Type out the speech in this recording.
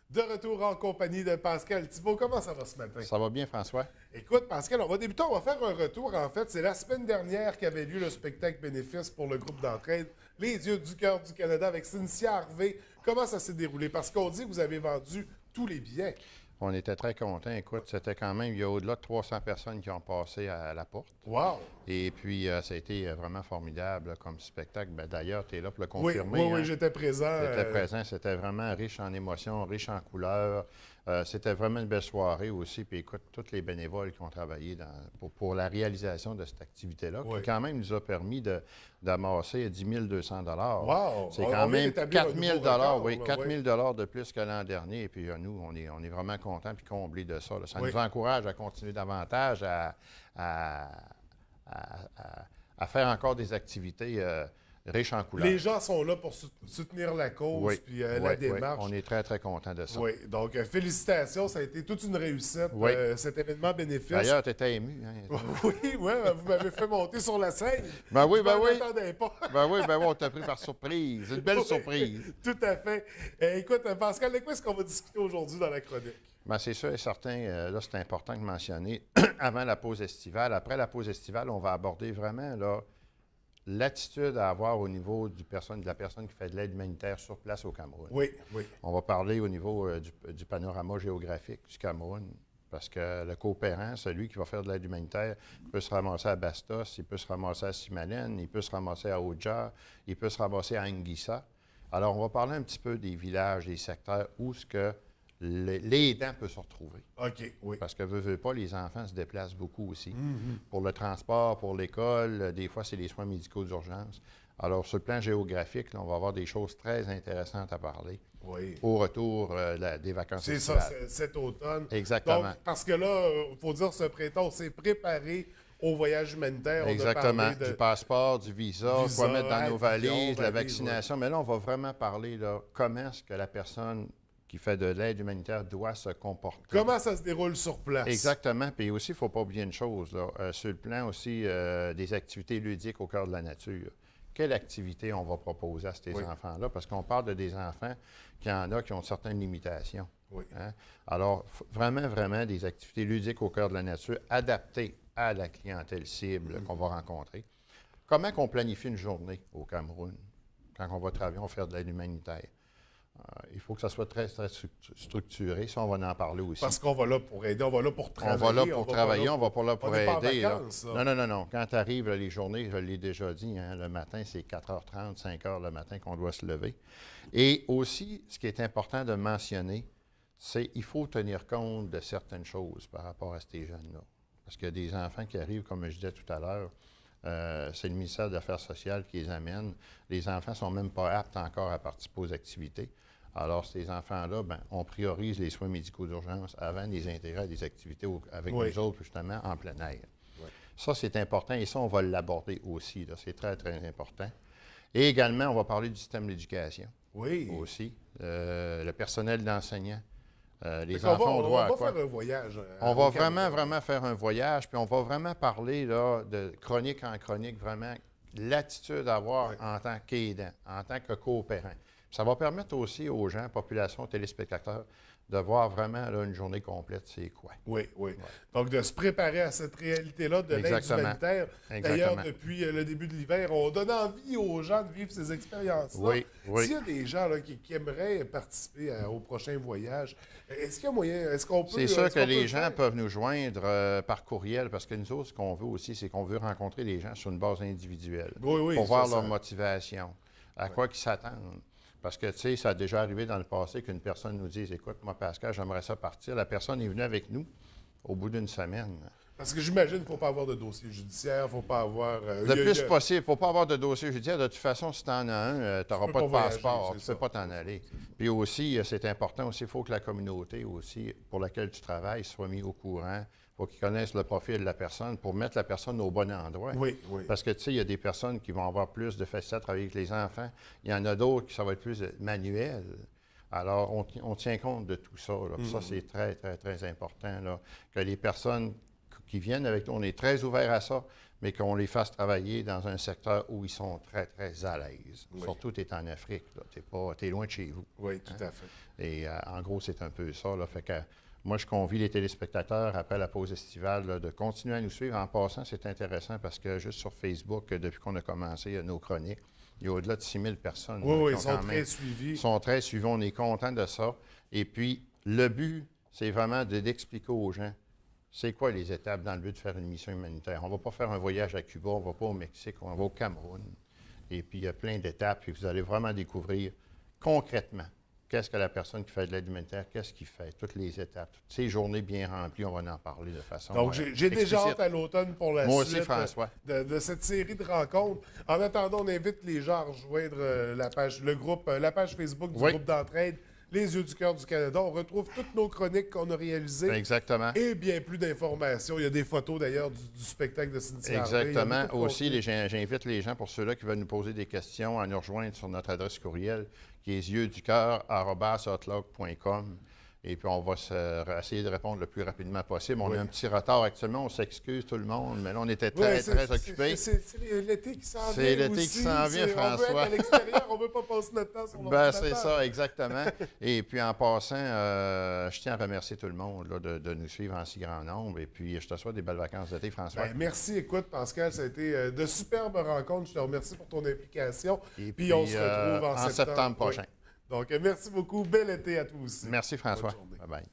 De retour en compagnie de Pascal Thibault. Comment ça va ce matin? Ça va bien, François? Écoute, Pascal, on va débuter, on va faire un retour. En fait, c'est la semaine dernière qu'avait lieu le spectacle bénéfice pour le groupe d'entraide Les Yeux du cœur du Canada avec Cynthia Harvey. Comment ça s'est déroulé? Parce qu'on dit que vous avez vendu tous les billets. On était très contents. Écoute, c'était quand même, il y a au-delà de 300 personnes qui ont passé à la porte. Wow! Et puis, ça a été vraiment formidable là, comme spectacle. D'ailleurs, tu es là pour le confirmer. Oui, j'étais présent. J'étais présent. C'était vraiment riche en émotions, riche en couleurs. C'était vraiment une belle soirée aussi. Puis écoute, tous les bénévoles qui ont travaillé pour la réalisation de cette activité-là, qui quand même nous a permis d'amasser 10 200 $. Wow! C'est quand même 4 000 oui, 4 000 $ de plus que l'an dernier. Et puis nous, on est vraiment contents puis comblés de ça. Là. Ça nous encourage à continuer davantage à faire encore des activités riches en couleurs. Les gens sont là pour soutenir la cause puis la démarche. On est très, très contents de ça. Oui, donc félicitations, ça a été toute une réussite, cet événement bénéfice. D'ailleurs, tu étais ému. Hein, oui, vous m'avez fait monter sur la scène. Ben oui, ben oui. Je m'attendais pas. ben oui, on t'a pris par surprise. Une belle surprise. Tout à fait. Écoute, Pascal, de quoi est-ce qu'on va discuter aujourd'hui dans la chronique? Bien, c'est sûr et certain, là, c'est important de mentionner, avant la pause estivale. Après la pause estivale, on va aborder vraiment là, l'attitude à avoir au niveau de la personne qui fait de l'aide humanitaire sur place au Cameroun. Oui. On va parler au niveau du panorama géographique du Cameroun, parce que le coopérant, celui qui va faire de l'aide humanitaire, il peut se ramasser à Bastos, il peut se ramasser à Simalène, il peut se ramasser à Oja, il peut se ramasser à Anguissa. Alors, on va parler un petit peu des villages, des secteurs où ce que l'aidant peut se retrouver. OK, oui. Parce que, veut pas, les enfants se déplacent beaucoup aussi. Pour le transport, pour l'école, des fois, c'est les soins médicaux d'urgence. Alors, sur le plan géographique, là, on va avoir des choses très intéressantes à parler au retour des vacances estivales. C'est ça, cet automne. Exactement. Donc, parce que là, il faut dire, ce printemps, on s'est préparé au voyage humanitaire. Exactement. Du passeport, du visa, quoi mettre dans nos valises, la vaccination. Ouais. Mais là, on va vraiment parler, là, comment est-ce que la personne qui fait de l'aide humanitaire doit se comporter. Comment ça se déroule sur place? Exactement. Puis aussi, il ne faut pas oublier une chose, là, sur le plan aussi des activités ludiques au cœur de la nature. Quelle activité on va proposer à ces enfants-là? Parce qu'on parle de des enfants qui ont certaines limitations. Hein? Alors, vraiment des activités ludiques au cœur de la nature adaptées à la clientèle cible qu'on va rencontrer. Comment on planifie une journée au Cameroun quand on va travailler, on va faire de l'aide humanitaire? Il faut que ça soit très, très structuré. Ça, on va en parler aussi. Parce qu'on va là pour aider, on va là pour travailler. On va là pour travailler, on va pas là pour aider. Vacances, non. Quand tu arrives, les journées, je l'ai déjà dit, hein, le matin, c'est 4h30, 5h le matin qu'on doit se lever. Et aussi, ce qui est important de mentionner, c'est qu'il faut tenir compte de certaines choses par rapport à ces jeunes-là. Parce qu'il y a des enfants qui arrivent, comme je disais tout à l'heure, c'est le ministère des Affaires sociales qui les amène. Les enfants ne sont même pas aptes encore à participer aux activités. Alors, ces enfants-là, on priorise les soins médicaux d'urgence avant de les intégrer à des activités avec nous autres, justement, en plein air. Oui. Ça, c'est important et ça, on va l'aborder aussi. C'est très, très important. Et également, on va parler du système d'éducation. Oui. Aussi. Le personnel d'enseignants. Les enfants ont droit à quoi? On va faire un voyage. On va vraiment faire un voyage, puis on va vraiment parler là, de chronique en chronique, vraiment l'attitude à avoir en tant qu'aidant, en tant que coopérant. Ça va permettre aussi aux gens, population, téléspectateurs, de voir vraiment là, une journée complète, c'est quoi. Oui. Donc, de se préparer à cette réalité-là de l'aide humanitaire. D'ailleurs, depuis le début de l'hiver, on donne envie aux gens de vivre ces expériences-là. Oui. S'il y a des gens là, qui aimeraient participer au prochain voyage, est-ce qu'il y a moyen, est-ce qu'on peut... C'est sûr que les gens peuvent nous joindre par courriel, parce que nous autres, ce qu'on veut aussi, c'est qu'on veut rencontrer les gens sur une base individuelle. Pour voir leur motivation, à quoi ils s'attendent. Parce que, tu sais, ça a déjà arrivé dans le passé qu'une personne nous dise « Écoute, moi, Pascal, j'aimerais ça partir. » La personne est venue avec nous au bout d'une semaine. Parce que j'imagine qu'il ne faut pas avoir de dossier judiciaire, il ne faut pas avoir... le plus possible, il ne faut pas avoir de dossier judiciaire. De toute façon, si tu en as un, tu n'auras pas de passeport, tu ne peux pas t'en aller. Puis aussi, c'est important aussi, il faut que la communauté aussi, pour laquelle tu travailles, soit mise au courant. Il faut qu'ils connaissent le profil de la personne pour mettre la personne au bon endroit. Oui. Parce que, tu sais, il y a des personnes qui vont avoir plus de facilité à travailler avec les enfants. Il y en a d'autres qui ça va être plus manuel. Alors, on tient compte de tout ça. Là. Ça, c'est très, très, très important, là, que les personnes qui viennent avec nous, on est très ouverts à ça, mais qu'on les fasse travailler dans un secteur où ils sont très, très à l'aise. Oui. Surtout, tu es en Afrique, tu es loin de chez vous. Oui, tout à fait. Et en gros, c'est un peu ça. Là. Fait que moi, je convie les téléspectateurs, après la pause estivale, là, de continuer à nous suivre. En passant, c'est intéressant parce que juste sur Facebook, depuis qu'on a commencé nos chroniques, il y a au-delà de 6 000 personnes. Oui, ils sont très suivis. Ils sont très suivis. On est content de ça. Et puis, le but, c'est vraiment d'expliquer aux gens c'est quoi les étapes dans le but de faire une mission humanitaire. On ne va pas faire un voyage à Cuba, on ne va pas au Mexique, on va au Cameroun. Et puis, il y a plein d'étapes. Puis, vous allez vraiment découvrir concrètement qu'est-ce que la personne qui fait de l'aide humanitaire, qu'est-ce qu'il fait, toutes les étapes. Toutes ces journées bien remplies, on va en parler de façon Donc, j'ai déjà hâte à l'automne pour la Moi suite aussi, François. De cette série de rencontres. En attendant, on invite les gens à rejoindre la page Facebook du groupe d'entraide Les Yeux du cœur du Canada. On retrouve toutes nos chroniques qu'on a réalisées. Exactement. Et bien plus d'informations. Il y a des photos, d'ailleurs, du spectacle de Cynthia Harvey. Exactement. Aussi, j'invite les gens, pour ceux-là qui veulent nous poser des questions, à nous rejoindre sur notre adresse courriel, qui est yeuxducoeur@outlook.com. Et puis, on va essayer de répondre le plus rapidement possible. On a un petit retard actuellement. On s'excuse, tout le monde, mais là, on était très, très occupés. C'est l'été qui s'en vient. C'est l'été qui s'en vient, François. On veut être à l'extérieur, on ne veut pas passer notre temps sur l'ordinateur. C'est ça, exactement. Et puis, en passant, je tiens à remercier tout le monde là, de nous suivre en si grand nombre. Et puis, je te souhaite des belles vacances d'été, François. Merci. Écoute, Pascal, ça a été de superbes rencontres. Je te remercie pour ton implication. Et puis on se retrouve en septembre prochain. Oui. Donc, merci beaucoup. Bel été à tous aussi. Merci, François. Bye-bye.